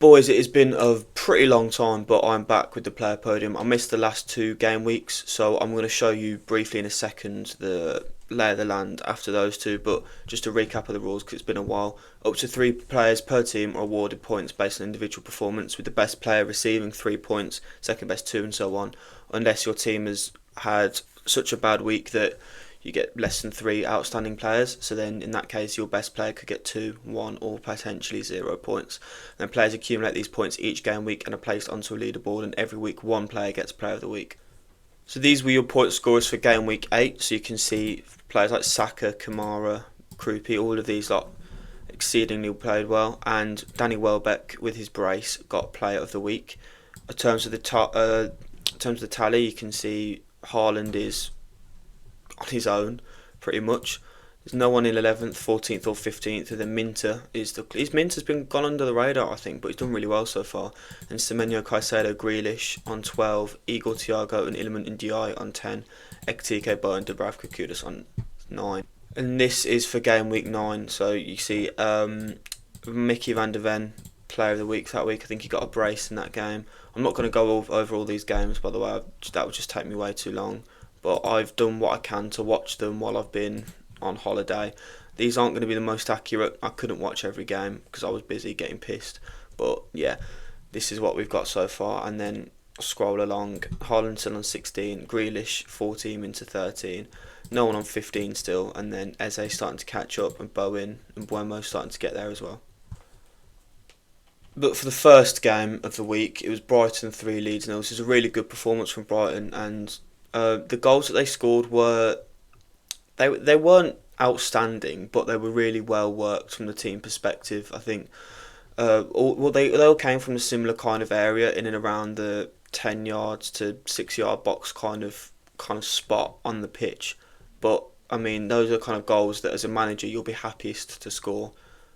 Boys, it has been a pretty long time, but I'm back with the player podium. I missed the last two game weeks, so I'm going to show you briefly in a second the lay of the land after those two. But just a recap of the rules, because it's been a while. Up to 3 players per team are awarded points based on individual performance, with the best player receiving 3 points, second best 2, and so on, unless your team has had such a bad week that you get less than 3 outstanding players. So then, in that case, your best player could get 2, 1, or potentially 0 points. Then players accumulate these points each game week and are placed onto a leaderboard. And every week, one player gets Player of the Week. So these were your point scorers for game week 8. So you can see players like Saka, Kamara, Krupi, all of these lot exceedingly played well. And Danny Welbeck with his brace got Player of the Week. In terms of the tally, you can see Haaland is on his own, pretty much. There's no one in 11th, 14th, or 15th. And then Minter's been gone under the radar, I think, but he's done really well so far. And Semenyo, Caicedo, Grealish on 12, Igor Thiago and Iliman Ndiaye on 10, Ekitike, Bowen and Dubravka Kudos on 9. And this is for game week 9. So you see Mickey van der Ven, Player of the Week that week. I think he got a brace in that game. I'm not going to go over all these games, by the way. That would just take me way too long. But I've done what I can to watch them while I've been on holiday. These aren't going to be the most accurate. I couldn't watch every game because I was busy getting pissed. But yeah, this is what we've got so far. And then scroll along. Haaland still on 16. Grealish 14 into 13. No one on 15 still. And then Eze starting to catch up. And Bowen and Buemo starting to get there as well. But for the first game of the week, it was Brighton 3 Leeds 0. This is a really good performance from Brighton. And the goals that they scored they weren't outstanding, but they were really well worked from the team perspective. I think they all came from a similar kind of area in and around the 10 yards to 6 yard box kind of spot on the pitch. But I mean, those are kind of goals that as a manager you'll be happiest to score.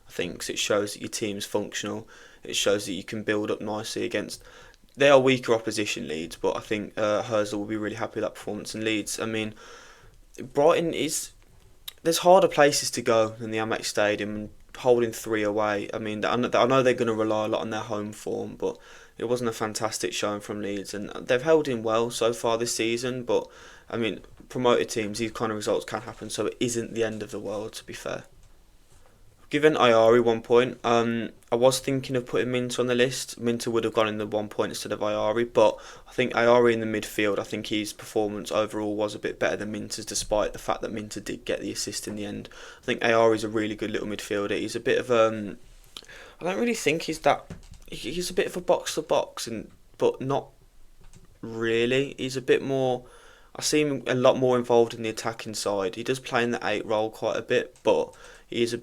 I think 'cause it shows that your team's functional. It shows that you can build up nicely against. They are weaker opposition, Leeds, but I think Herzl will be really happy with that performance. And Leeds, I mean, Brighton is. There's harder places to go than the Amex Stadium, and holding 3 away. I mean, I know they're going to rely a lot on their home form, but it wasn't a fantastic showing from Leeds, and they've held in well so far this season. But I mean, promoted teams, these kind of results can happen, so it isn't the end of the world, to be fair. Given Ayari 1 point, I was thinking of putting Minter on the list. Minter would have gone in the 1 point instead of Ayari, but I think Ayari in the midfield, I think his performance overall was a bit better than Minter's, despite the fact that Minter did get the assist in the end. I think Ayari's a really good little midfielder. He's a bit of I don't really think he's that. He's a bit of a box to box, but not really. He's a bit more. I see him a lot more involved in the attacking side. He does play in the 8 role quite a bit, but he's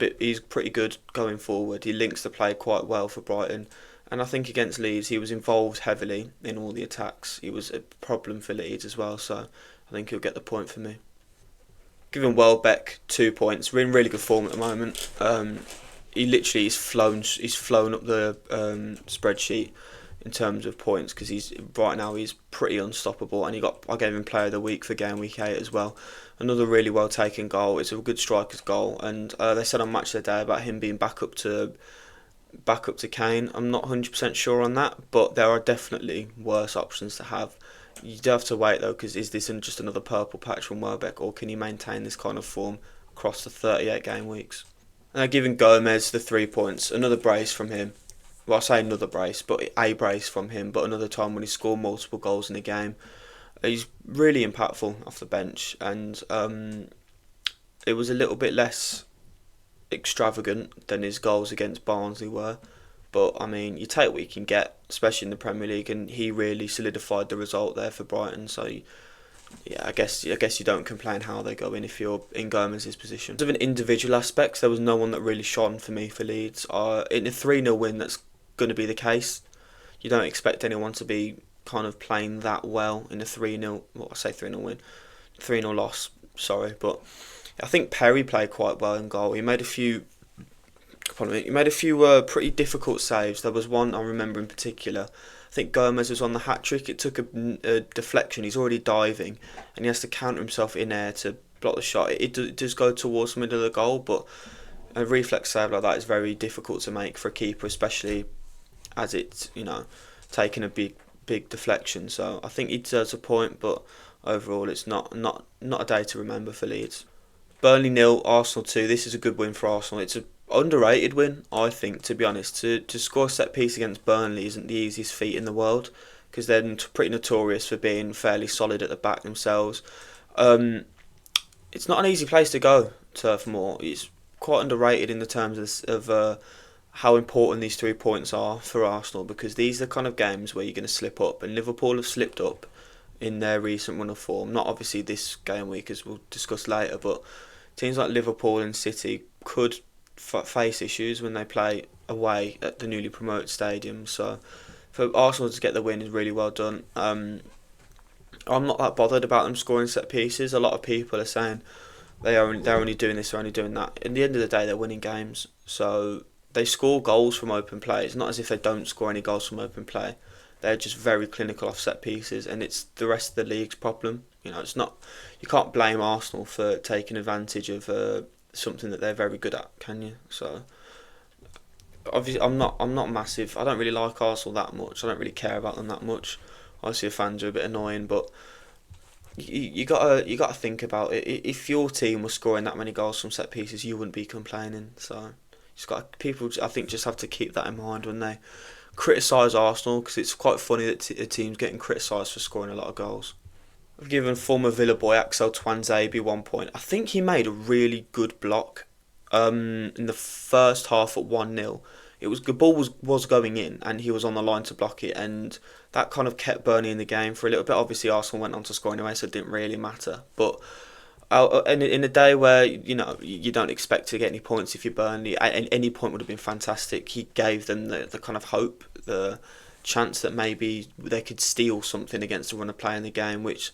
pretty good going forward. He links the play quite well for Brighton, and I think against Leeds he was involved heavily in all the attacks. He was a problem for Leeds as well, so I think he'll get the point for me. Giving Welbeck 2 points. We're in really good form at the moment. He literally he's flown up the spreadsheet in terms of points, because right now he's pretty unstoppable, and I gave him Player of the Week for game week 8 as well. Another really well taken goal. It's a good striker's goal, and they said on Match of the Day about him being back up to Kane. I'm not 100% sure on that, but there are definitely worse options to have. You do have to wait though, because is this just another purple patch from Welbeck, or can he maintain this kind of form across the 38 game weeks? Giving Gomez the 3 points, another brace from him. Well, I say another brace, but a brace from him, but another time when he scored multiple goals in a game. He's really impactful off the bench, and it was a little bit less extravagant than his goals against Barnsley were. But I mean, you take what you can get, especially in the Premier League, and he really solidified the result there for Brighton. So yeah, I guess you don't complain how they go in if you're in Gomez's position. In terms of an individual aspect, there was no one that really shone for me for Leeds. In a 3-0 win, that's going to be the case. You don't expect anyone to be kind of playing that well in a 3-0. Well, I say 3-0 win, 3-0 loss. Sorry, but I think Perry played quite well in goal. He made a few pretty difficult saves. There was one I remember in particular. I think Gomez was on the hat trick. It took a deflection. He's already diving, and he has to counter himself in air to block the shot. It does go towards the middle of the goal, but a reflex save like that is very difficult to make for a keeper, especially as it's taken a big deflection. So I think he deserves a point, but overall it's not a day to remember for Leeds. Burnley 0, Arsenal 2. This is a good win for Arsenal. It's an underrated win, I think, to be honest. To score a set piece against Burnley isn't the easiest feat in the world, because they're pretty notorious for being fairly solid at the back themselves. It's not an easy place to go, Turf Moor. It's quite underrated in the terms of how important these 3 points are for Arsenal, because these are the kind of games where you're going to slip up, and Liverpool have slipped up in their recent run of form. Not obviously this game week, as we'll discuss later, but teams like Liverpool and City could face issues when they play away at the newly promoted stadium. So for Arsenal to get the win is really well done. I'm not that bothered about them scoring set pieces. A lot of people are saying they're only doing this, they're only doing that. At the end of the day, they're winning games. So they score goals from open play. It's not as if they don't score any goals from open play. They're just very clinical off set pieces, and it's the rest of the league's problem. It's not. You can't blame Arsenal for taking advantage of something that they're very good at, can you? So obviously, I'm not massive. I don't really like Arsenal that much. I don't really care about them that much. Obviously, the fans are a bit annoying, but you gotta think about it. If your team was scoring that many goals from set pieces, you wouldn't be complaining. So people, I think, just have to keep that in mind when they criticise Arsenal, because it's quite funny that a team's getting criticised for scoring a lot of goals. I've given former Villa boy Axel Twanzebe 1 point. I think he made a really good block in the first half at 1-0. The ball was going in, and he was on the line to block it, and that kind of kept Burnley in the game for a little bit. Obviously Arsenal went on to score anyway, so it didn't really matter. But in a day where you don't expect to get any points if you're Burnley, any point would have been fantastic. He gave them the kind of hope, the chance that maybe they could steal something against the run of play in the game, which,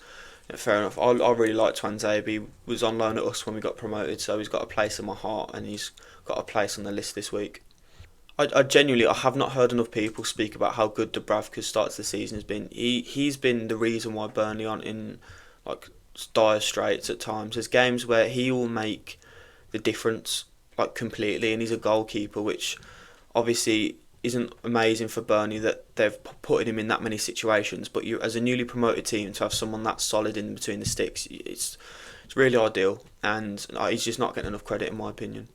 fair enough. I really like Twanzebe. He was on loan at us when we got promoted, so he's got a place in my heart, and he's got a place on the list this week. I genuinely have not heard enough people speak about how good Dubravka's start to the season has been. He's been the reason why Burnley aren't in dire straits at times. There's games where he will make the difference completely, and he's a goalkeeper, which obviously isn't amazing for Burnley that they've put him in that many situations. But you, as a newly promoted team, to have someone that solid in between the sticks, it's really ideal, and he's just not getting enough credit in my opinion.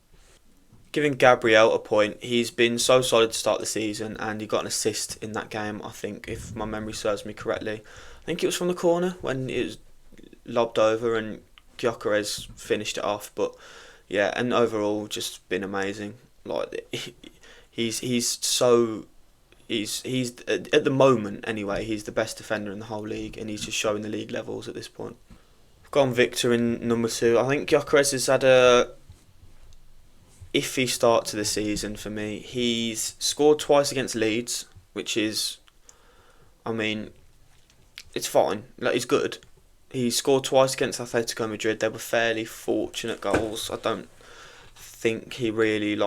Giving Gabriel a point, he's been so solid to start the season, and he got an assist in that game, I think, if my memory serves me correctly. I think it was from the corner when it was lobbed over and Gyökeres finished it off. But yeah, and overall just been amazing. He's at the moment anyway, he's the best defender in the whole league, and he's just showing the league levels at this point. I've gone Victor in number 2. I think Gyökeres has had a iffy start to the season for me. He's scored twice against Leeds, which is, it's fine. He's good. He scored twice against Atletico Madrid. They were fairly fortunate goals. I don't think he really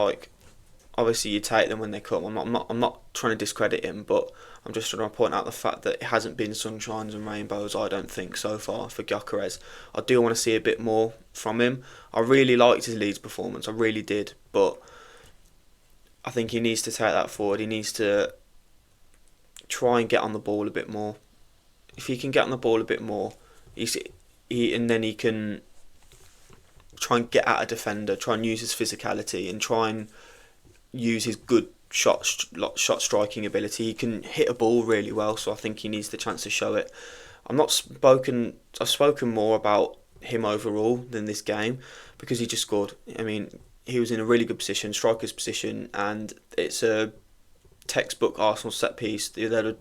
obviously you take them when they come. I'm not trying to discredit him, but I'm just trying to point out the fact that it hasn't been sunshines and rainbows, I don't think, so far for Gyökeres. I do want to see a bit more from him. I really liked his Leeds performance, I really did, but I think he needs to take that forward. He needs to try and get on the ball a bit more. If he can get on the ball a bit more, and then he can try and get at a defender, try and use his physicality, and try and use his good shot striking ability. He can hit a ball really well, so I think he needs the chance to show it. I've spoken more about him overall than this game, because he just scored. He was in a really good position, striker's position, and it's a textbook Arsenal set piece. They would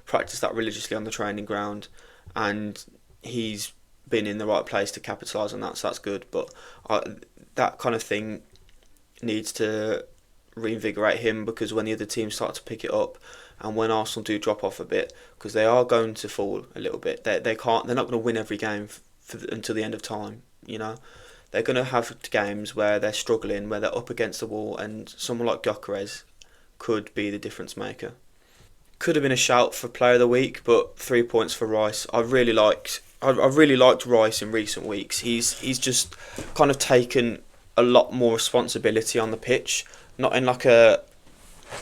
practice that religiously on the training ground, and he's been in the right place to capitalise on that, so that's good. But that kind of thing needs to reinvigorate him, because when the other teams start to pick it up, and when Arsenal do drop off a bit, because they are going to fall a little bit, they're not going to win every game until the end of time. They're going to have games where they're struggling, where they're up against the wall, and someone like Gyökeres could be the difference maker. Could have been a shout for Player of the Week, but 3 points for Rice. I really liked Rice in recent weeks. He's just kind of taken a lot more responsibility on the pitch, not in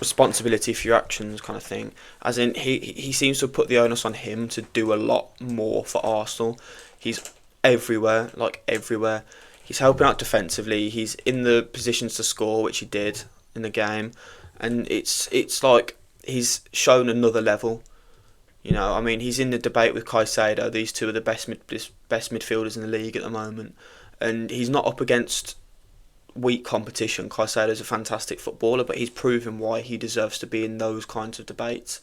responsibility for your actions kind of thing. As in, he seems to have put the onus on him to do a lot more for Arsenal. He's everywhere, like everywhere. He's helping out defensively. He's in the positions to score, which he did in the game, and it's like he's shown another level. You know, I mean, he's in the debate with Caicedo. These two are the best midfielders in the league at the moment, and he's not up against weak competition. Caicedo's a fantastic footballer, but he's proven why he deserves to be in those kinds of debates.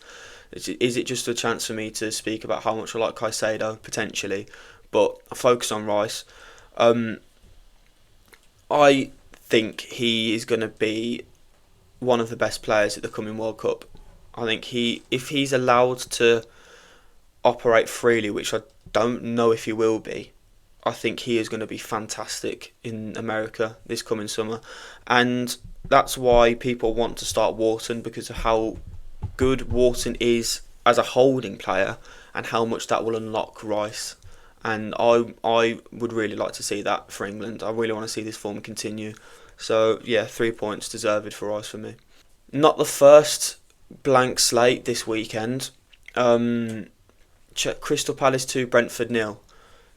Is it just a chance for me to speak about how much I like Caicedo? Potentially, but I focus on Rice. I think he is going to be one of the best players at the coming World Cup. I think if he's allowed to operate freely, which I don't know if he will be, I think he is going to be fantastic in America this coming summer. And that's why people want to start Wharton, because of how good Wharton is as a holding player and how much that will unlock Rice. And I would really like to see that for England. I really want to see this form continue. So yeah, 3 points deserved for Rice for me. Not the first blank slate this weekend. Crystal Palace 2, Brentford 0.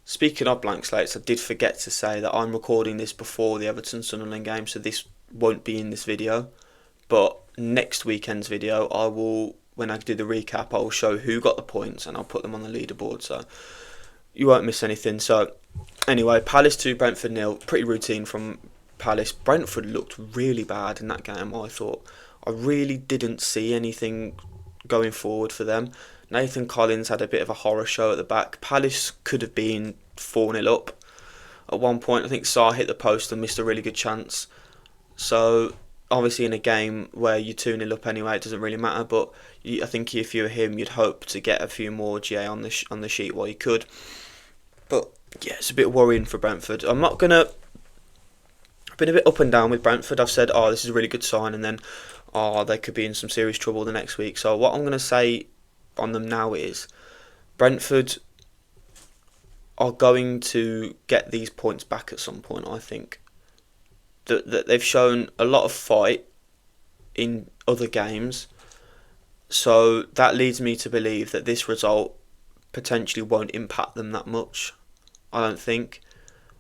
Speaking of blank slates, I did forget to say that I'm recording this before the Everton-Sunderland game, so this won't be in this video. But next weekend's video, when I do the recap, I will show who got the points and I'll put them on the leaderboard, so you won't miss anything. So anyway, Palace 2, Brentford 0. Pretty routine from Palace. Brentford looked really bad in that game, I thought. I really didn't see anything going forward for them. Nathan Collins had a bit of a horror show at the back. Palace could have been 4-0 up at one point. I think Sarr hit the post and missed a really good chance. So obviously in a game where you're 2-0 up anyway, it doesn't really matter. But I think if you were him, you'd hope to get a few more GA on the sheet while you could. But yeah, it's a bit worrying for Brentford. I've been a bit up and down with Brentford. I've said, this is a really good sign, and then they could be in some serious trouble the next week. So what I'm going to say on them now is Brentford are going to get these points back at some point. I think that they've shown a lot of fight in other games, so that leads me to believe that this result potentially won't impact them that much. I don't think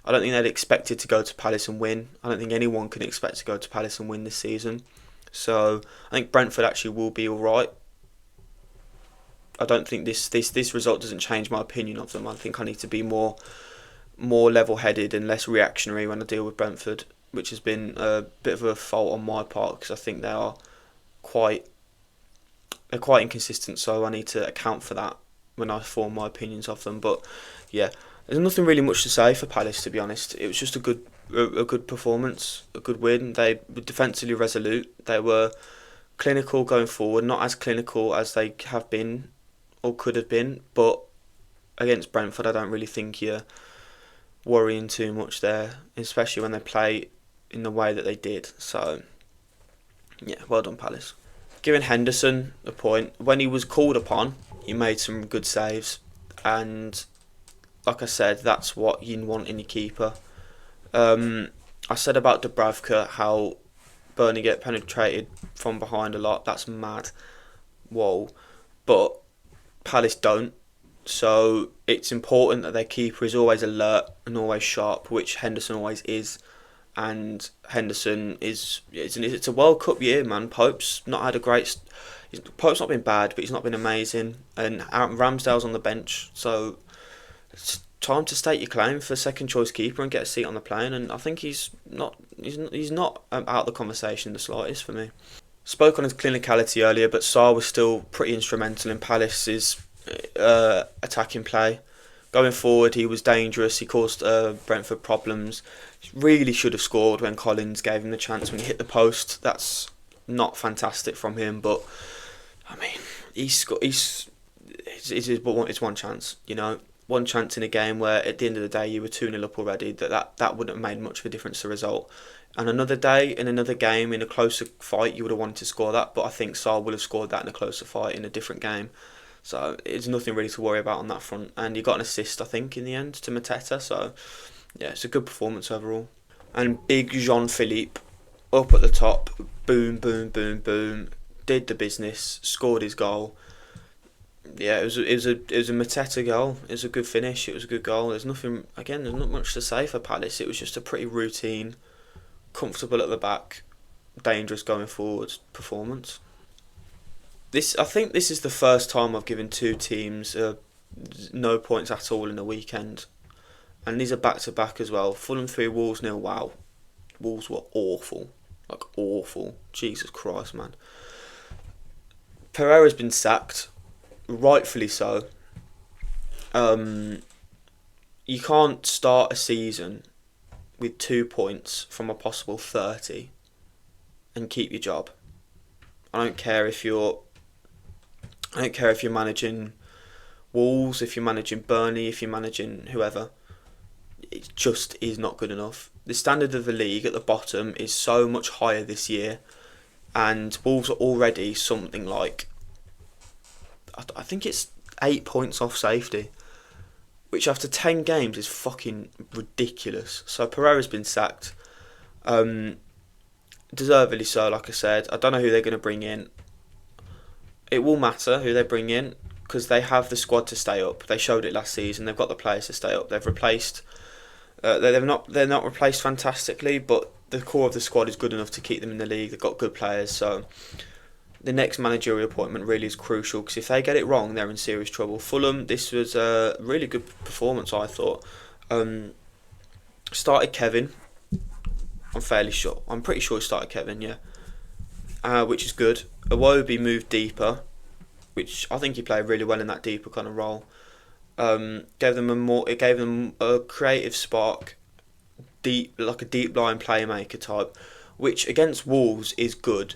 they'd expected to go to Palace and win. I don't think anyone can expect to go to Palace and win this season. So I think Brentford actually will be alright. I don't think this result doesn't change my opinion of them. I think I need to be more level-headed and less reactionary when I deal with Brentford, which has been a bit of a fault on my part, because I think they're quite inconsistent. So I need to account for that when I form my opinions of them. But yeah, there's nothing really much to say for Palace, to be honest. It was just a good performance, a good win. They were defensively resolute. They were clinical going forward, not as clinical as they have been or could have been, but against Brentford I don't really think you're worrying too much there, especially when they play in the way that they did. So yeah, well done Palace. Giving Henderson a point. When he was called upon, he made some good saves, and like I said, that's what you want in your keeper. I said about Dubravka how Burnley get penetrated from behind a lot. That's mad. Whoa. But Palace don't. So it's important that their keeper is always alert and always sharp, which Henderson always is. And Henderson it's a World Cup year, man. Pope's not had a great... Pope's not been bad, but he's not been amazing. And Ramsdale's on the bench. So it's time to state your claim for second choice keeper and get a seat on the plane. And I think he's not out of the conversation the slightest for me. Spoke on his clinicality earlier, but Sarr was still pretty instrumental in Palace's attacking play. Going forward, he was dangerous. He caused Brentford problems. He really should have scored when Collins gave him the chance when he hit the post. That's not fantastic from him, but I mean, it's one chance, you know. One chance in a game where at the end of the day you were 2-0 up already, that wouldn't have made much of a difference to the result. And another day, in another game, in a closer fight, you would have wanted to score that, but I think Sarr would have scored that in a closer fight in a different game. So it's nothing really to worry about on that front. And he got an assist, I think, in the end to Mateta. So yeah, it's a good performance overall. And big Jean-Philippe up at the top. Boom, boom, boom, boom. did the business, scored his goal. Yeah, it was a Mateta goal. It was a good finish. It was a good goal. There's nothing again. There's not much to say for Palace. It was just a pretty routine, comfortable at the back, dangerous going forward performance. I think this is the first time I've given two teams no points at all in the weekend, and these are back to back as well. Fulham 3, Wolves 0. Wow, Wolves were awful, like awful. Jesus Christ, man. Pereira's been sacked, rightfully so. You can't start a season with 2 points from a possible 30 and keep your job. I don't care if you're managing Wolves, if you're managing Burnley, if you're managing whoever. It just is not good enough. The standard of the league at the bottom is so much higher this year, and Wolves are already something like, I think it's 8 points off safety, which after 10 games is fucking ridiculous. So Pereira's been sacked. Deservedly so, like I said. I don't know who they're going to bring in. It will matter who they bring in because they have the squad to stay up. They showed it last season. They've got the players to stay up. They've replaced. They're not replaced fantastically, but the core of the squad is good enough to keep them in the league. They've got good players, so the next managerial appointment really is crucial because if they get it wrong, they're in serious trouble. Fulham, this was a really good performance, I thought. Started Kevin. I'm fairly sure. I'm pretty sure he started Kevin, yeah. Which is good. Iwobi moved deeper, which I think he played really well in that deeper kind of role. It gave them a creative spark, like a deep line playmaker type, which against Wolves is good.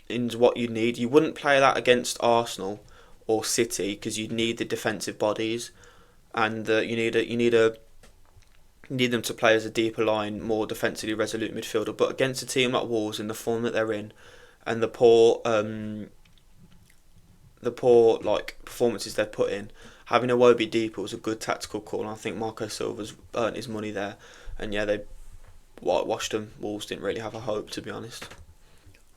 In what you need, you wouldn't play that against Arsenal or City because you'd need the defensive bodies, and you need them to play as a deeper line, more defensively resolute midfielder. But against a team like Wolves in the form that they're in, and the poor like performances they've put in, having Iwobi deeper was a good tactical call. And I think Marco Silva's earned his money there. And yeah, they whitewashed them. Wolves didn't really have a hope, to be honest.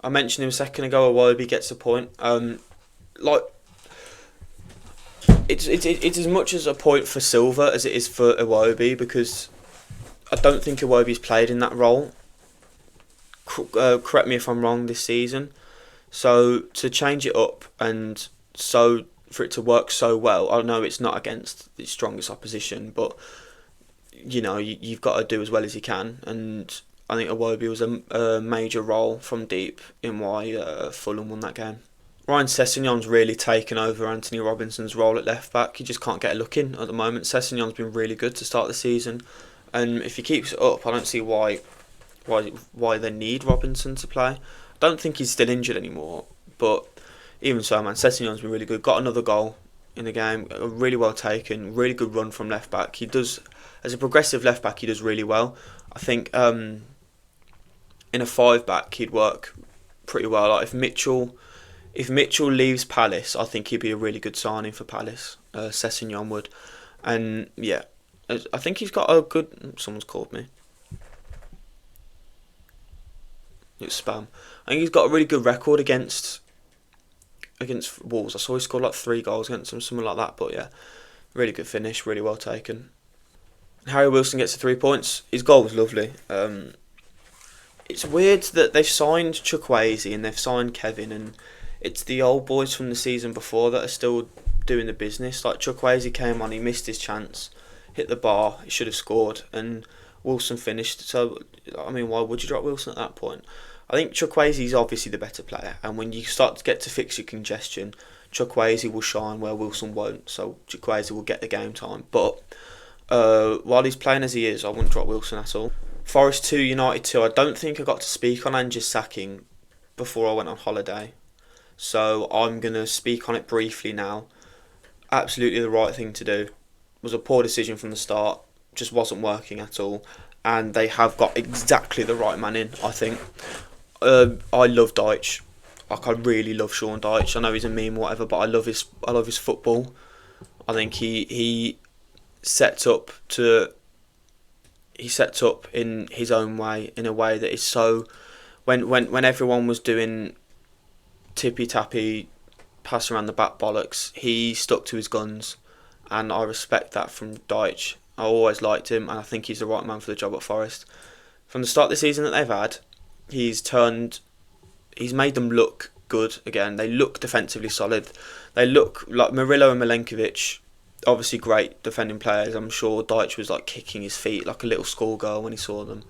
I mentioned him a second ago. Iwobi gets the point. It's as much as a point for Silva as it is for Iwobi because I don't think Iwobi's played in that role. Correct me if I'm wrong this season. So to change it up and so for it to work so well, I know it's not against the strongest opposition, but you've got to do as well as you can, and I think Iwobi was a major role from deep in why Fulham won that game. Ryan Sessegnon's really taken over Anthony Robinson's role at left back. He just can't get a look in at the moment. Sessegnon's been really good to start the season, and if he keeps it up, I don't see why they need Robinson to play. I don't think he's still injured anymore, but even so, man, Sessegnon's been really good. Got another goal in the game, really well taken, really good run from left back. He does, as a progressive left back, he does really well. I think in a 5-back he'd work pretty well. Like if Mitchell leaves Palace, I think he'd be a really good signing for Palace. Sessegnon would, and yeah, I think he's got a good. Someone's called me. It's spam. I think he's got a really good record against Wolves. I saw he scored like 3 goals against them, something like that. But yeah, really good finish, really well taken. Harry Wilson gets the 3 points. His goal was lovely. It's weird that they've signed Chukwueze and they've signed Kevin, and it's the old boys from the season before that are still doing the business. Like Chukwueze came on, he missed his chance, hit the bar, he should have scored, and Wilson finished. So, I mean, why would you drop Wilson at that point? I think Chukwueze is obviously the better player, and when you start to get to fixture congestion, Chukwueze will shine where Wilson won't, so Chukwueze will get the game time. But while he's playing as he is, I wouldn't drop Wilson at all. Forest 2, United 2. I don't think I got to speak on Ange's sacking before I went on holiday, so I'm going to speak on it briefly now. Absolutely the right thing to do. It was a poor decision from the start, just wasn't working at all, and they have got exactly the right man in, I think. I love Dyche. Like, I really love Sean Dyche. I know he's a meme or whatever, but I love his football. I think he sets up in his own way, in a way that is so. When everyone was doing tippy tappy, pass around the back bollocks. He stuck to his guns, and I respect that from Deitch. I always liked him, and I think he's the right man for the job at Forest. From the start of the season that they've had, he's made them look good again. They look defensively solid. They look like Murillo and Milenkovic, obviously great defending players. I'm sure Deitch was like kicking his feet like a little schoolgirl when he saw them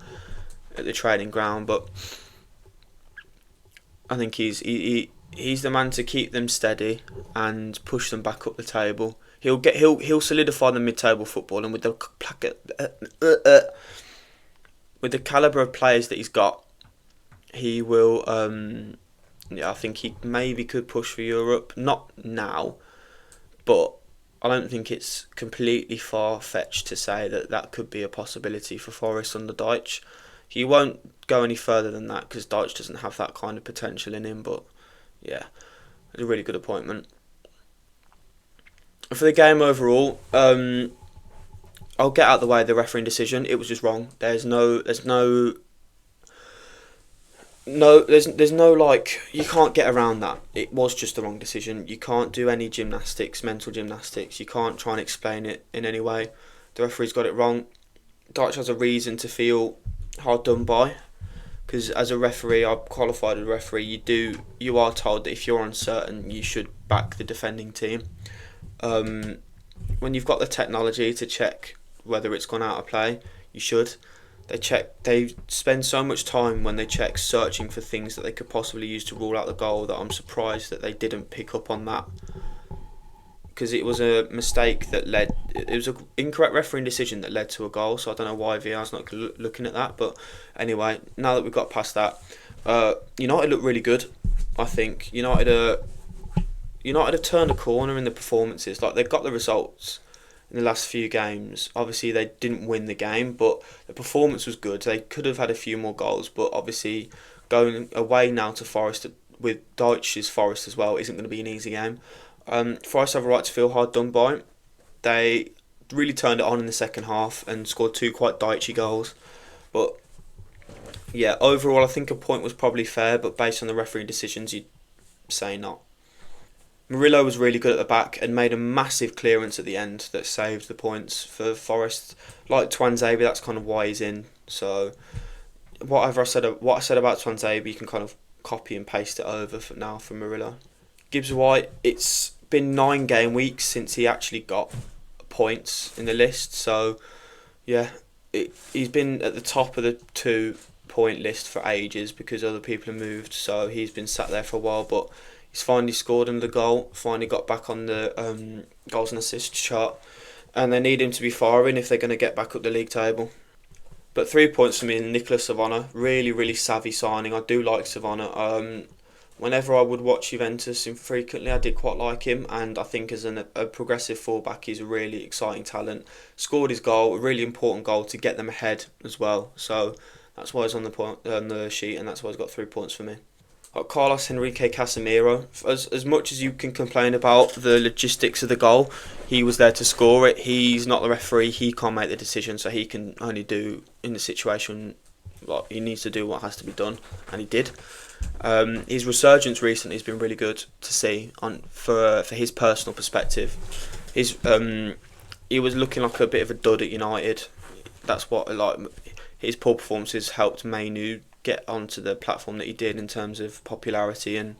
at the training ground. But I think he's the man to keep them steady and push them back up the table. He'll solidify the mid-table football, and with the calibre of players that he's got, he will. I think he maybe could push for Europe. Not now, but I don't think it's completely far-fetched to say that could be a possibility for Forest under Deitch. He won't go any further than that because Deitch doesn't have that kind of potential in him. But yeah, it's a really good appointment. For the game overall, I'll get out of the way the refereeing decision. It was just wrong. There's no like, you can't get around that. It was just the wrong decision. You can't do any mental gymnastics. You can't try and explain it in any way. The referee's got it wrong. Deitch has a reason to feel hard done by, because as a referee, I'm qualified as a referee. You are told that if you're uncertain, you should back the defending team. When you've got the technology to check whether it's gone out of play, you should. They spend so much time when they check searching for things that they could possibly use to rule out the goal, that I'm surprised that they didn't pick up on that, because it was a mistake that it was an incorrect refereeing decision that led to a goal. So I don't know why VR's not looking at that. But anyway, now that we've got past that, United look really good. I think United have turned a corner in the performances. Like, they've got the results in the last few games. Obviously, they didn't win the game, but the performance was good. They could have had a few more goals, but obviously going away now to Forest with Deitch's Forest as well isn't going to be an easy game. Forest have a right to feel hard done by. They really turned it on in the second half and scored 2 quite Deitchy goals. But yeah, overall I think a point was probably fair, but based on the referee decisions, you'd say not. Murillo was really good at the back and made a massive clearance at the end that saved the points for Forest. Like Twanzebe, that's kind of why he's in. So what I said about Twanzebe, you can kind of copy and paste it over for Murillo. Gibbs White, it's been 9 game weeks since he actually got points in the list. So yeah, he's been at the top of the 2-point list for ages because other people have moved. So he's been sat there for a while, but he's finally scored another goal, finally got back on the goals and assists chart, and they need him to be firing if they're going to get back up the league table. But 3 points for me, Nicolas Savona, really, really savvy signing. I do like Savona. Whenever I would watch Juventus infrequently, I did quite like him, and I think as a progressive fullback, he's a really exciting talent. Scored his goal, a really important goal to get them ahead as well. So that's why he's on the sheet, and that's why he's got 3 points for me. Carlos Henrique Casemiro, as much as you can complain about the logistics of the goal, he was there to score it. He's not the referee, he can't make the decision, so he can only do in the situation, like, he needs to do what has to be done, and he did. His resurgence recently has been really good to see for his personal perspective. He was looking like a bit of a dud at United. That's what, like, his poor performances helped Mainu get onto the platform that he did in terms of popularity and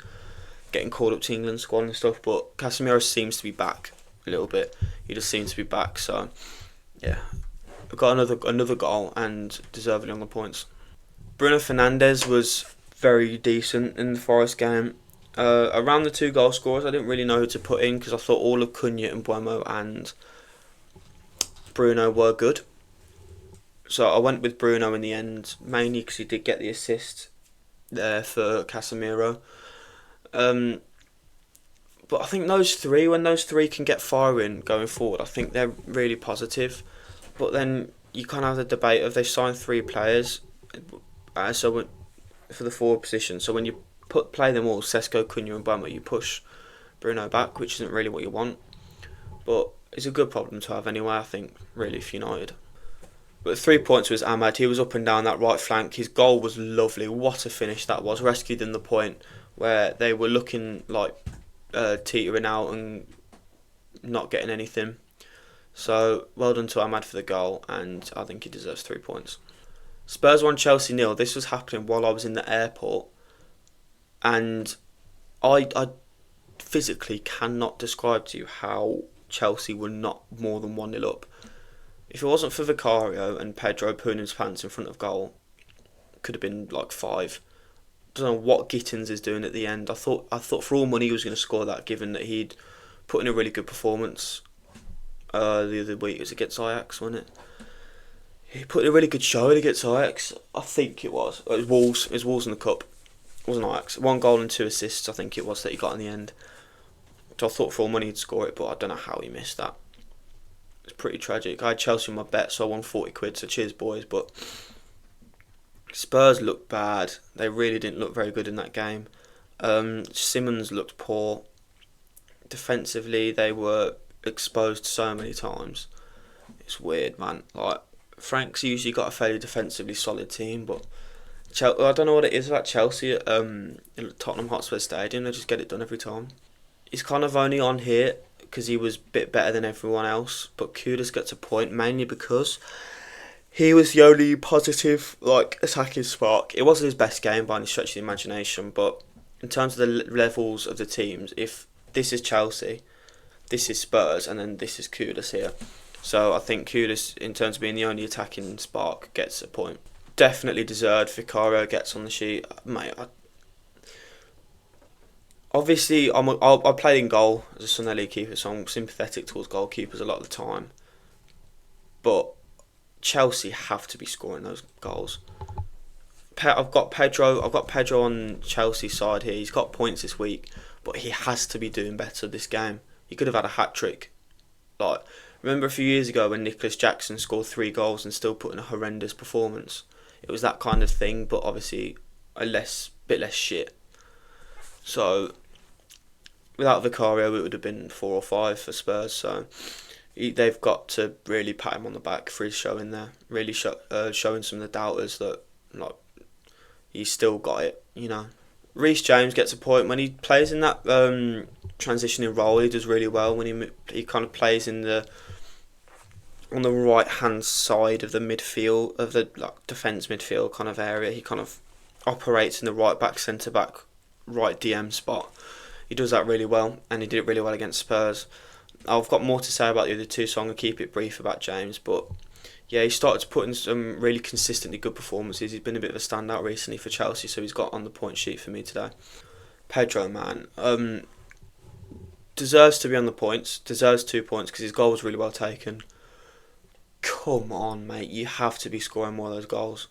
getting called up to England squad and stuff. But Casemiro seems to be back a little bit. He just seems to be back. So yeah, we've got another goal and deservedly on the points. Bruno Fernandes was very decent in the Forest game. Around the 2 goal scorers, I didn't really know who to put in because I thought all of Cunha and Buemo and Bruno were good. So I went with Bruno in the end, mainly because he did get the assist there for Casemiro. But I think when those three can get firing going forward, I think they're really positive. But then you kind of have the debate of they signed 3 players, for the forward position. So when you play them all, Sesko, Cunha and Buemo, you push Bruno back, which isn't really what you want. But it's a good problem to have anyway, I think, really, for United. But 3 points was Ahmad. He was up and down that right flank. His goal was lovely. What a finish that was. Rescued in the point. where they were looking like teetering out and not getting anything. So well done to Ahmad for the goal, and I think he deserves 3 points. Spurs 1, Chelsea 0. This was happening while I was in the airport, and I physically cannot describe to you how Chelsea were not more than 1-0 up. If it wasn't for Vicario and Pedro pulling his pants in front of goal, it could have been like 5. I don't know what Gittins is doing at the end. I thought for all money he was going to score that, given that he'd put in a really good performance the other week. It was against Ajax, wasn't it? He put in a really good show against Ajax. I think it was. It was Wolves. It was Wolves in the cup. It wasn't Ajax. 1 goal and 2 assists, I think it was, that he got in the end. So I thought for all money he'd score it, but I don't know how he missed that. It's pretty tragic. I had Chelsea on my bet, so I won 40 quid, so cheers boys. But Spurs looked bad. They really didn't look very good in that game. Simmons looked poor. Defensively, they were exposed so many times. It's weird, man. Like, Frank's usually got a fairly defensively solid team, but I don't know what it is about Chelsea at Tottenham Hotspur Stadium. They just get it done every time. He's kind of only on here because he was a bit better than everyone else, but Kudus gets a point mainly because he was the only positive attacking spark. It wasn't his best game by any stretch of the imagination, but in terms of the levels of the teams, if this is Chelsea, this is Spurs, and then this is Kudus here. So I think Kudus, in terms of being the only attacking spark, gets a point. Definitely deserved. Vicario gets on the sheet. Mate, obviously, I played in goal as a Sunday League keeper, so I'm sympathetic towards goalkeepers a lot of the time. But Chelsea have to be scoring those goals. I've got Pedro on Chelsea's side here. He's got points this week, but he has to be doing better this game. He could have had a hat-trick. Remember a few years ago when Nicholas Jackson scored 3 goals and still put in a horrendous performance? It was that kind of thing, but obviously a bit less shit. So without Vicario, it would have been 4 or 5 for Spurs. So they've got to really pat him on the back for his showing there. Really showing some of the doubters that he's still got it. Reece James gets a point when he plays in that transitioning role. He does really well when he kind of plays on the right hand side of the midfield, of the defence midfield kind of area. He kind of operates in the right back, centre back, right DM spot. He does that really well, and he did it really well against Spurs. I've got more to say about the other two, so I'm going to keep it brief about James. But yeah, he started to put in some really consistently good performances. He's been a bit of a standout recently for Chelsea, so he's got on the point sheet for me today. Pedro, man, deserves to be on the points. Deserves 2 points because his goal was really well taken. Come on, mate, you have to be scoring more of those goals.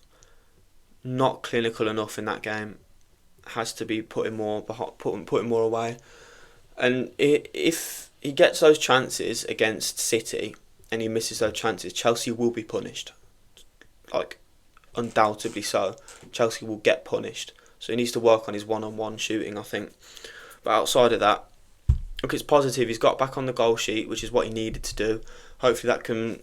Not clinical enough in that game. Has to be putting more away. And if he gets those chances against City and he misses those chances, Chelsea will be punished. Undoubtedly so. Chelsea will get punished. So he needs to work on his one-on-one shooting, I think. But outside of that, look, it's positive. He's got back on the goal sheet, which is what he needed to do. Hopefully that can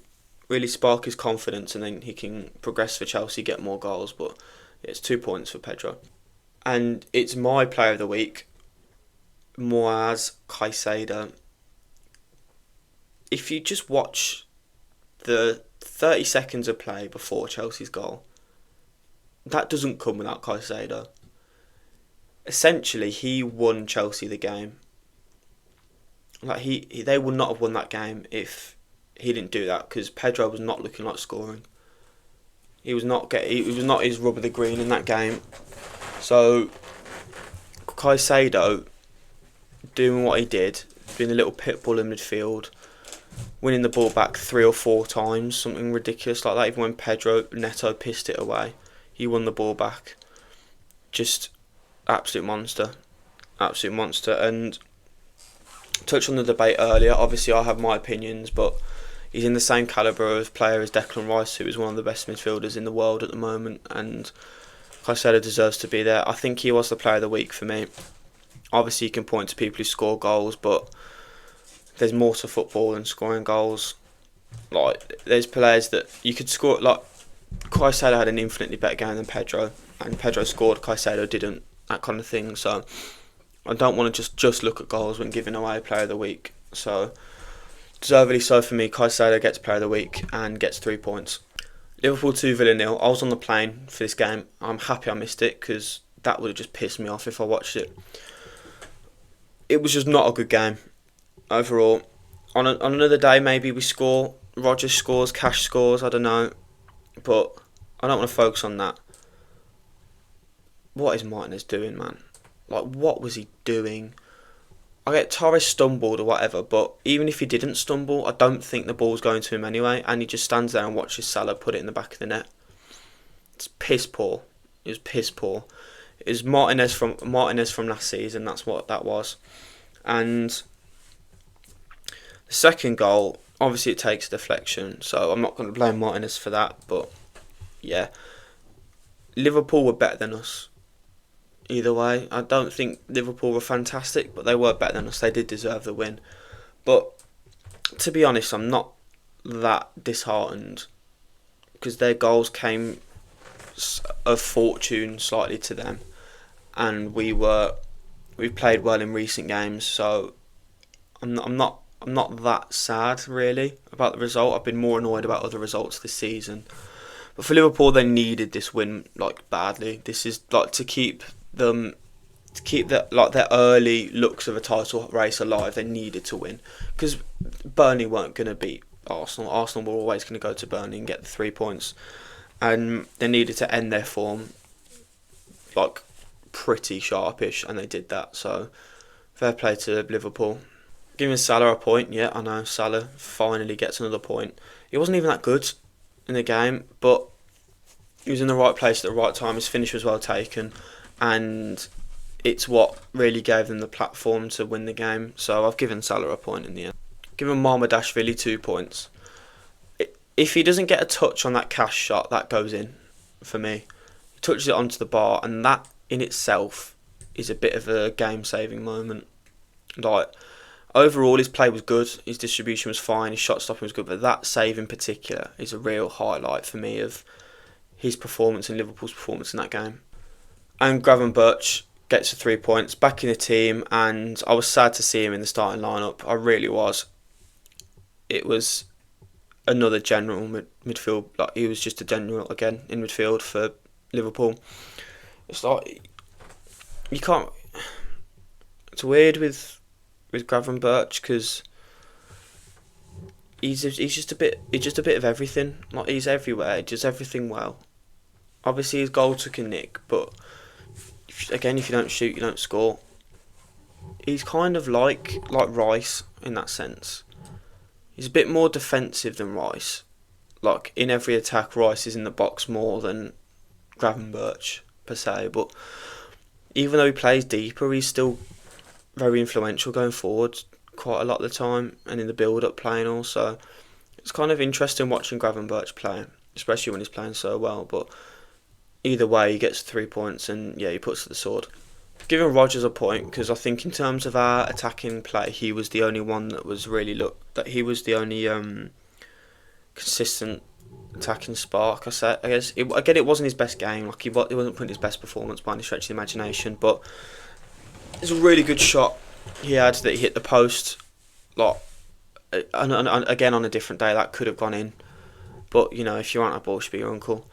really spark his confidence and then he can progress for Chelsea, get more goals. But it's 2 points for Pedro. And it's my player of the week, Moaz Caicedo. If you just watch the 30 seconds of play before Chelsea's goal, that doesn't come without Caicedo. Essentially, he won Chelsea the game. They would not have won that game if he didn't do that, because Pedro was not looking like scoring. He was not his rub of the green in that game. So Caicedo doing what he did, being a little pit bull in midfield, winning the ball back 3 or 4 times, something ridiculous like that. Even when Pedro Neto pissed it away, he won the ball back. Just absolute monster. And touched on the debate earlier. Obviously, I have my opinions, but he's in the same calibre of player as Declan Rice, who is one of the best midfielders in the world at the moment, and Caicedo deserves to be there. I think he was the player of the week for me. Obviously, you can point to people who score goals, but there's more to football than scoring goals. There's players that you could score. Caicedo had an infinitely better game than Pedro, and Pedro scored, Caicedo didn't. that kind of thing. So I don't want to just look at goals when giving away Player of the Week. So deservedly so for me, Caicedo gets Player of the Week and gets 3 points. Liverpool 2, Villa 0. I was on the plane for this game. I'm happy I missed it because that would have just pissed me off if I watched it. It was just not a good game overall. On another day, maybe we score. Rodgers scores, Cash scores, I don't know. But I don't want to focus on that. What is Martinez doing, man? Like, what was he doing? I get Torres stumbled or whatever, but even if he didn't stumble, I don't think the ball's going to him anyway, and he just stands there and watches Salah put it in the back of the net. It's piss poor. It was piss poor. It was Martinez from last season. That's what that was. And the second goal, obviously, it takes a deflection, so I'm not going to blame Martinez for that. But yeah, Liverpool were better than us. Either way, I don't think Liverpool were fantastic, but they were better than us. They did deserve the win. But to be honest, I'm not that disheartened because their goals came of fortune slightly to them, and we've played well in recent games. So I'm not that sad really about the result. I've been more annoyed about other results this season. But for Liverpool, they needed this win like badly. This is like to keep their early looks of a title race alive. They needed to win because Burnley weren't going to beat Arsenal. Arsenal were always going to go to Burnley and get the 3 points, and they needed to end their form like pretty sharpish, and they did that. So fair play to Liverpool. Giving Salah a point, yeah, I know Salah finally gets another point. He wasn't even that good in the game, but he was in the right place at the right time. His finish was well taken, and it's what really gave them the platform to win the game. So I've given Salah a point in the end. Given Marmadashvili 2 points. If he doesn't get a touch on that Cash shot, that goes in for me. He touches it onto the bar, and that in itself is a bit of a game-saving moment. Like, overall, his play was good, his distribution was fine, his shot stopping was good, but that save in particular is a real highlight for me of his performance and Liverpool's performance in that game. And Gravenberch gets the 3 points, back in the team, and I was sad to see him in the starting lineup. I really was. It was another general midfield. Like, he was just a general again in midfield for Liverpool. It's like you can't. It's weird with Gravenberch because he's just a bit of everything. Like, he's everywhere. He does everything well. Obviously, his goal took a nick, but if you don't shoot, you don't score. He's kind of like Rice in that sense. He's a bit more defensive than Rice. Like, in every attack, Rice is in the box more than Gravenberch per se. But even though he plays deeper, he's still very influential going forward quite a lot of the time, and in the build-up playing also. It's kind of interesting watching Gravenberch play, especially when he's playing so well. But either way, he gets 3 points, and yeah, he puts to the sword. Giving Rodgers a point because I think in terms of our attacking play, he was the only one that was really he was the only consistent attacking spark. I guess it wasn't his best game. Like, he wasn't putting his best performance by any stretch of the imagination, but it's a really good shot he had that he hit the post. Like, and again on a different day that could have gone in, but you know, if you aren't a ball, should be your uncle.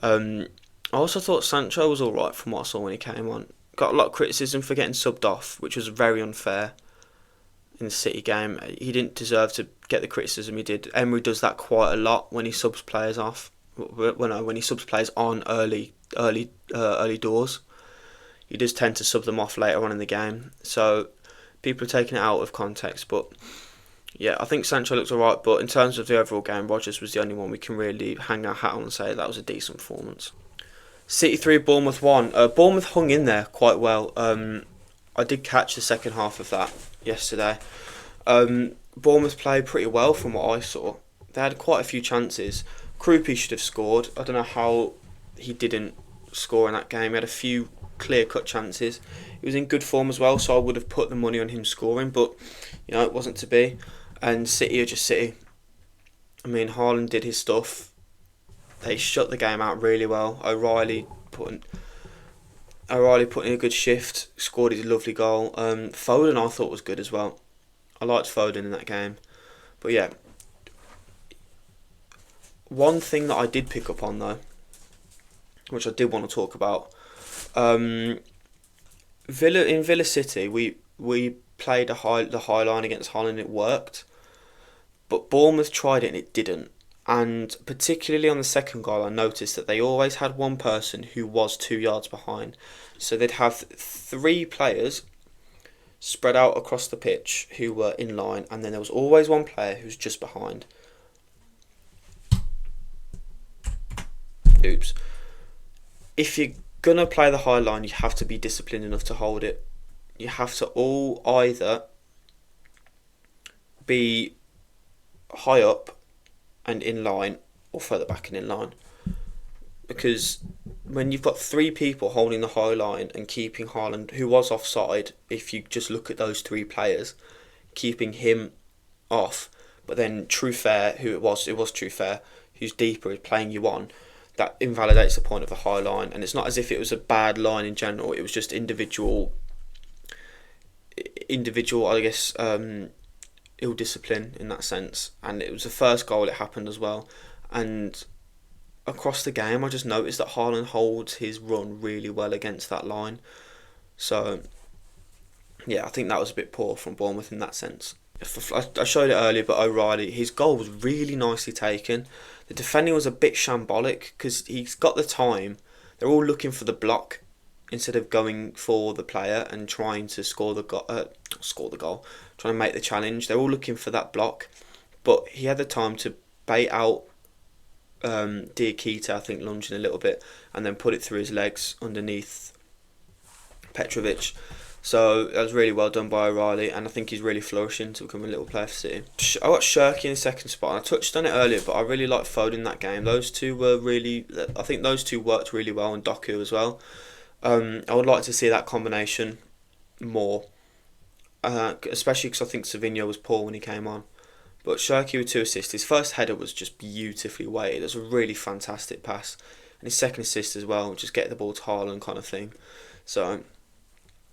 I also thought Sancho was alright from what I saw when he came on. Got a lot of criticism for getting subbed off, which was very unfair in the City game. He didn't deserve to get the criticism he did. Emery does that quite a lot when he subs players off. When he subs players on early doors, he does tend to sub them off later on in the game. So people are taking it out of context. But yeah, I think Sancho looks alright. But in terms of the overall game, Rodgers was the only one we can really hang our hat on and say that was a decent performance. City 3, Bournemouth 1. Bournemouth hung in there quite well. I did catch the second half of that yesterday. Bournemouth played pretty well from what I saw. They had quite a few chances. Krupi should have scored. I don't know how he didn't score in that game. He had a few clear-cut chances. He was in good form as well, so I would have put the money on him scoring, but you know, it wasn't to be. And City are just City. I mean, Haaland did his stuff. They shut the game out really well. O'Reilly O'Reilly put in a good shift, scored his lovely goal. Foden I thought was good as well. I liked Foden in that game. But yeah, one thing that I did pick up on though, which I did want to talk about, um, Villa City, we played the high line against Holland. It worked, but Bournemouth tried it and it didn't. And particularly on the second goal, I noticed that they always had one person who was 2 yards behind. So they'd have three players spread out across the pitch who were in line, and then there was always one player who was just behind. Oops. If you're gonna play the high line, you have to be disciplined enough to hold it. You have to all either be high up and in line, or further back and in line. Because when you've got three people holding the high line and keeping Haaland, who was offside, if you just look at those three players, keeping him off, but then Trufair, who it was Trufair, who's deeper, is playing you on, that invalidates the point of a high line. And it's not as if it was a bad line in general, it was just individual, I guess, ill discipline in that sense. And it was the first goal it happened as well. And across the game, I just noticed that Haaland holds his run really well against that line. So yeah, I think that was a bit poor from Bournemouth in that sense. I showed it earlier, but O'Reilly, his goal was really nicely taken. The defending was a bit shambolic because he's got the time. They're all looking for the block instead of going for the player and trying to score the goal, trying to make the challenge. They're all looking for that block, but he had the time to bait out Diakite, I think, lunging a little bit, and then put it through his legs underneath Petrovic. So that was really well done by O'Reilly, and I think he's really flourishing to become a little player for City. I got Shirky in the second spot, and I touched on it earlier, but I really liked Foden in that game. Those two were really, I think those two worked really well, and Doku as well. I would like to see that combination more, especially because I think Savinho was poor when he came on. But Shirky with 2 assists. His first header was just beautifully weighted. It was a really fantastic pass. And his second assist as well, just get the ball to Haaland kind of thing. So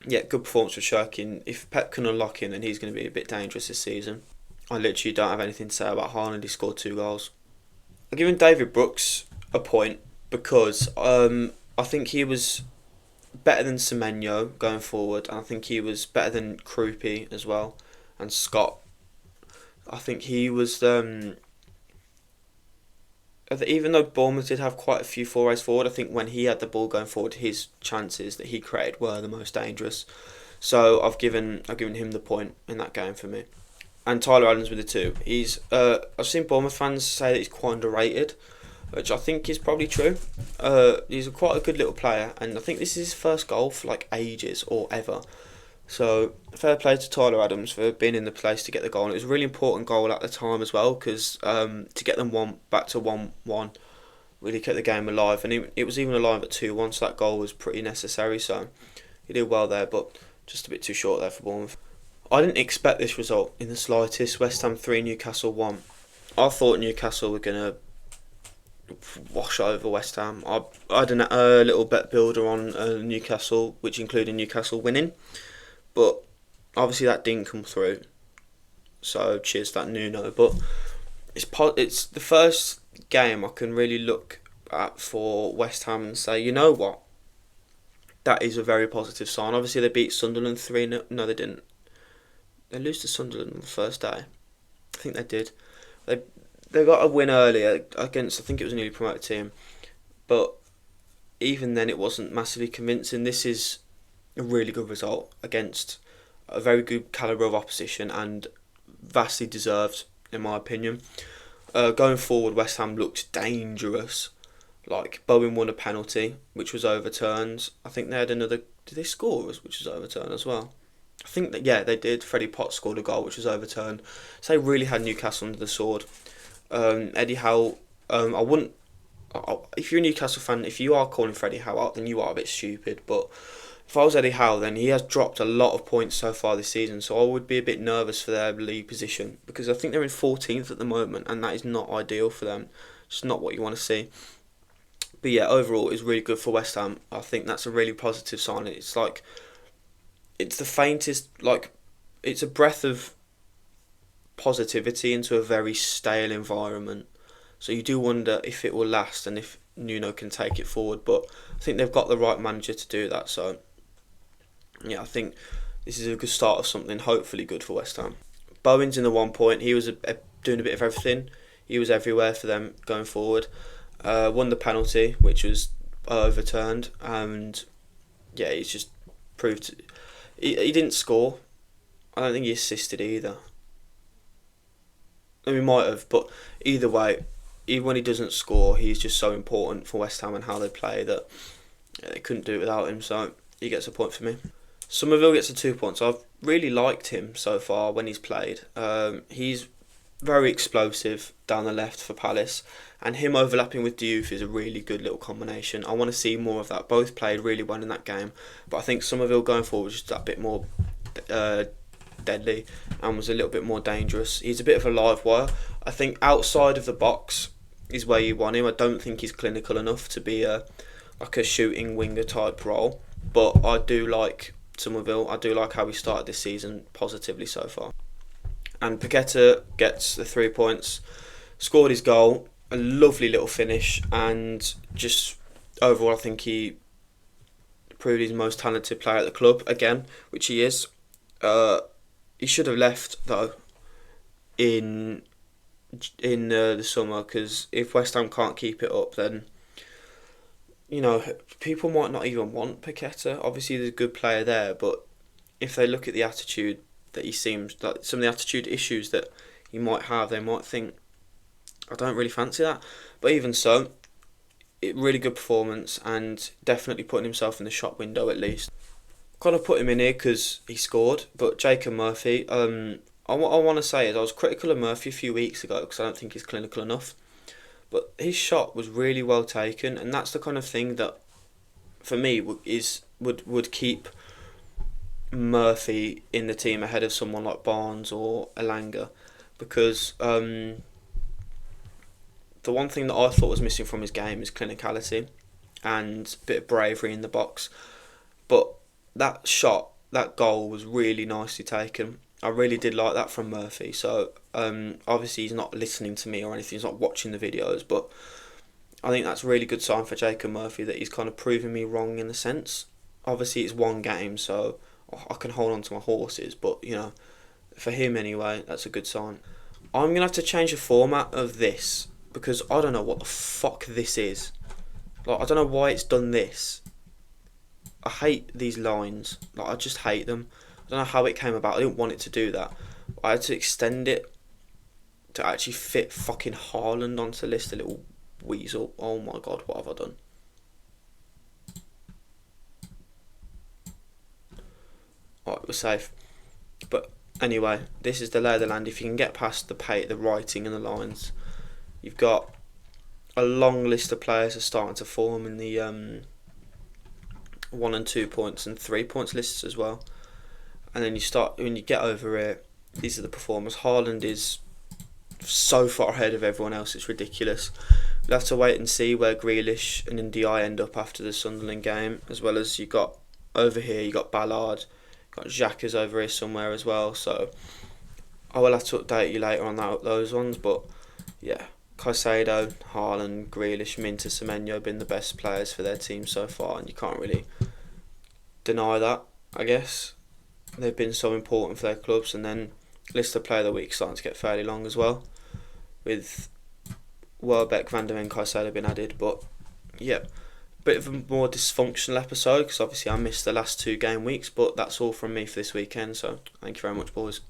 yeah, good performance for Shirky. If Pep can unlock him, then he's going to be a bit dangerous this season. I literally don't have anything to say about Haaland. He scored 2 goals. I'm giving David Brooks a point because I think he was better than Semenyo going forward, and I think he was better than Krupi as well, and Scott. I think he was, even though Bournemouth did have quite a few forays forward, I think when he had the ball going forward, his chances that he created were the most dangerous. So I've given him the point in that game for me. And Tyler Adams with the 2. I've seen Bournemouth fans say that he's quite underrated, which I think is probably true. He's quite a good little player, and I think this is his first goal for like ages or ever. So fair play to Tyler Adams for being in the place to get the goal. And it was a really important goal at the time as well, because to get them back to 1-1 really kept the game alive, and it was even alive at 2-1. So that goal was pretty necessary. So he did well there, but just a bit too short there for Bournemouth. I didn't expect this result in the slightest. West Ham 3, Newcastle 1. I thought Newcastle were gonna wash over West Ham. I had a little bet builder on Newcastle, which included Newcastle winning. But obviously that didn't come through. So cheers to that Nuno. But it's the first game I can really look at for West Ham and say, you know what? That is a very positive sign. Obviously they beat Sunderland 3-0. No, they didn't. They lose to Sunderland on the first day. I think they did. They got a win earlier against, I think it was a newly promoted team. But even then it wasn't massively convincing. This is a really good result against a very good calibre of opposition, and vastly deserved in my opinion. Going forward, West Ham looked dangerous. Like Bowen won a penalty which was overturned. I think they had another, did they score which was overturned as well? I think that, yeah, they did. Freddie Potts scored a goal which was overturned. So they really had Newcastle under the sword. Eddie Howe, I wouldn't, if you're a Newcastle fan, if you are calling Freddie Howe out, then you are a bit stupid. But if I was Eddie Howe, then he has dropped a lot of points so far this season, so I would be a bit nervous for their league position, because I think they're in 14th at the moment, and that is not ideal for them. It's not what you want to see. But yeah, overall, it's really good for West Ham. I think that's a really positive sign. It's like it's the faintest, like it's a breath of positivity into a very stale environment. So you do wonder if it will last and if Nuno can take it forward. But I think they've got the right manager to do that. So yeah, I think this is a good start of something hopefully good for West Ham. Bowen's in the 1 point. He was doing a bit of everything. He was everywhere for them going forward. Won the penalty, which was overturned, and yeah, he's just proved he didn't score. I don't think he assisted either. I mean, he might have, but either way, even when he doesn't score, he's just so important for West Ham and how they play that they couldn't do it without him. So he gets a point for me. Somerville gets a 2 points. I've really liked him so far when he's played. He's very explosive down the left for Palace, and him overlapping with Diouf is a really good little combination. I want to see more of that. Both played really well in that game, but I think Somerville going forward was just that bit more deadly and was a little bit more dangerous. He's a bit of a live wire. I think outside of the box is where you want him. I don't think he's clinical enough to be a shooting winger type role, but I do like Somerville. I do like how he started this season positively so far. And Paqueta gets the 3 points, scored his goal, a lovely little finish, and just overall I think he proved he's the most talented player at the club again, which he is. He should have left though in the summer, because if West Ham can't keep it up, then people might not even want Paqueta. Obviously, there's a good player there, but if they look at the attitude that he seems like, some of the attitude issues that he might have, they might think, I don't really fancy that. But even so, really good performance and definitely putting himself in the shop window at least. Kind of put him in here because he scored, but Jacob Murphy, I want to say is I was critical of Murphy a few weeks ago because I don't think he's clinical enough. But his shot was really well taken, and that's the kind of thing that, for me, would keep Murphy in the team ahead of someone like Barnes or Elanga, because the one thing that I thought was missing from his game is clinicality and a bit of bravery in the box. But that shot, that goal was really nicely taken. I really did like that from Murphy. So obviously he's not listening to me or anything, he's not watching the videos, but I think that's a really good sign for Jacob Murphy that he's kind of proving me wrong in a sense. Obviously it's one game, so I can hold on to my horses, but for him anyway, that's a good sign. I'm going to have to change the format of this because I don't know what the fuck this is. Like, I don't know why it's done this. I hate these lines. Like, I just hate them. I don't know how it came about. I didn't want it to do that. I had to extend it to actually fit fucking Haaland onto the list, a little weasel. Oh my god, what have I done? Alright, we're safe. But anyway, this is the lay of the land. If you can get past the writing and the lines, you've got a long list of players are starting to form in the 1 and 2 points and 3 points lists as well. And then when you get over it, these are the performers. Haaland is so far ahead of everyone else, it's ridiculous. We'll have to wait and see where Grealish and Ndiaye end up after the Sunderland game, as well as you got over here, you got Ballard, got Xhaka's over here somewhere as well. So I will have to update you later on those ones, but yeah, Caicedo, Haaland, Grealish, Minter, Semenyo have been the best players for their team so far, and you can't really deny that, I guess. They've been so important for their clubs, and then list of player of the week starting to get fairly long as well, with Welbeck, Van der Ven, Caicedo been added. But yeah, bit of a more dysfunctional episode because obviously I missed the last 2 game weeks, but that's all from me for this weekend, so thank you very much, boys.